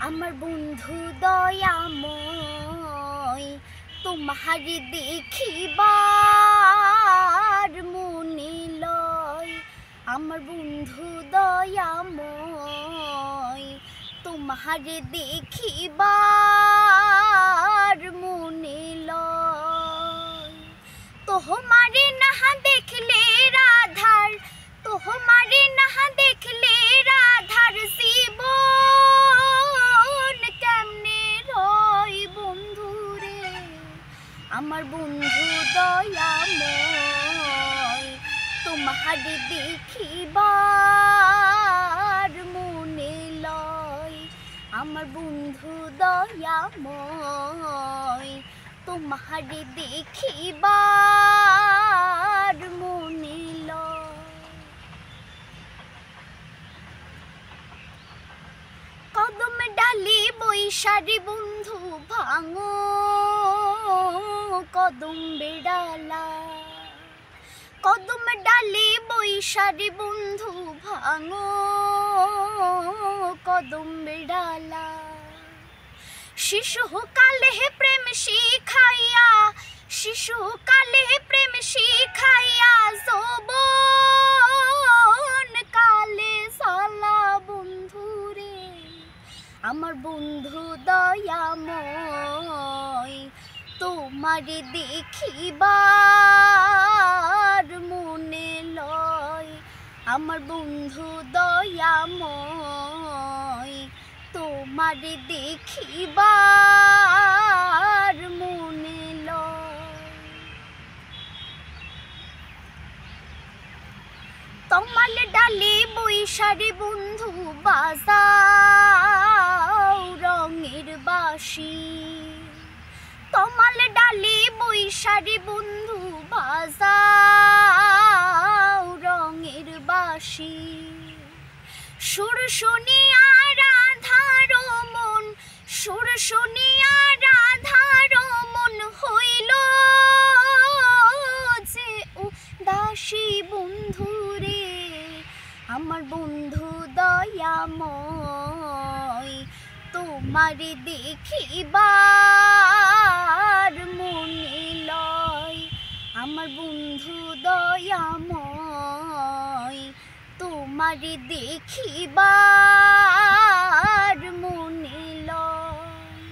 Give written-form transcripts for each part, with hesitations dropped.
আমার বন্ধু দয়াময় তোমার দেখিবার মনে লয়। আমার বন্ধু দয়াময় তোমার দেখিবার মনে লয়। তোমারে না দেখলে রাধার, তোমারে না দেখলে রাধার জীবন কেমনে রয় বন্ধুরে। আমার বন্ধু দয়াময় তোমার দেখিবার মনে লয়। আমার বন্ধু দয়াময় তোমার দেখিবার মনে লয়। কদম ডালি বৈশারি বন্ধু ভাঙো কদম বেড়ালা। কদম ডালি বৈশারি বন্ধু ভাঙো কদম বেড়ালা। শিশুকালে প্রেম শিখাইয়া, শিশুকালে প্রেম শিখাইয়া যৌবন কালে সালা বন্ধুরে। আমার বন্ধু দয়াময় তোমার দেখিবার মনে লয়। আমার বন্ধু দয়াময় তোমার দেখিবার মনে লয়। তমাল ডালি বৈশারি বন্ধু বাজাও রঙের বাঁশি। তমাল ডালি বৈশারি বন্ধু বাজাও রঙের বাঁশি। সুর শুনিয়া রাধার মন, সুর শুনিয়া রাধার মন হইল যে উদাসী বন্ধুরে। আমার বন্ধু দয়াময় তোমার দেখিবার মনে লয়। আমার বন্ধু দয়াময় তোমার দেখিবার মনে লয়।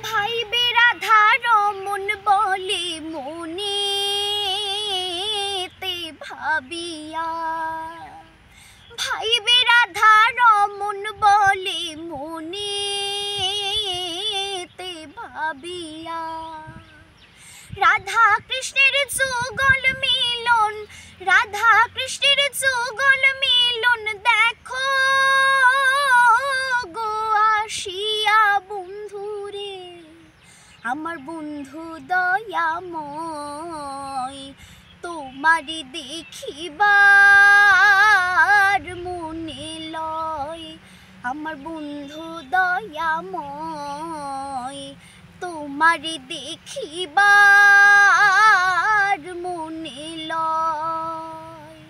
ভাইবে রাধার মন বলে মনেতে ভাবিয়া। ভাইবে রাধার মন বলে মনেতে ভাবিয়া। রাধা কৃষ্ণের যুগল মিলন, রাধা কৃষ্ণের যুগল মিলন দেখো গো আসিয়া বন্ধুরে। আমার বন্ধু দয়াময় তোমার দেখিবার মনে লয়। আমার বন্ধু দয়াময় তোমার দেখিবার মনে লয়।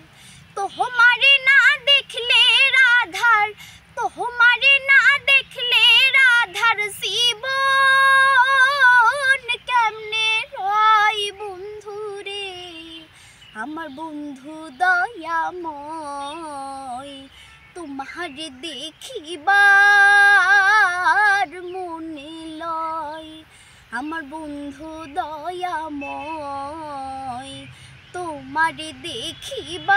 তোমারে না দেখলে রাধার, তোমারে না দেখলে রাধার জীবন কেমনে রয় বন্ধুরে। আমার বন্ধু দয়াময় তোমার দেখিবার মনে লয়। আমার বন্ধু দয়াময় তোমার দেখিবার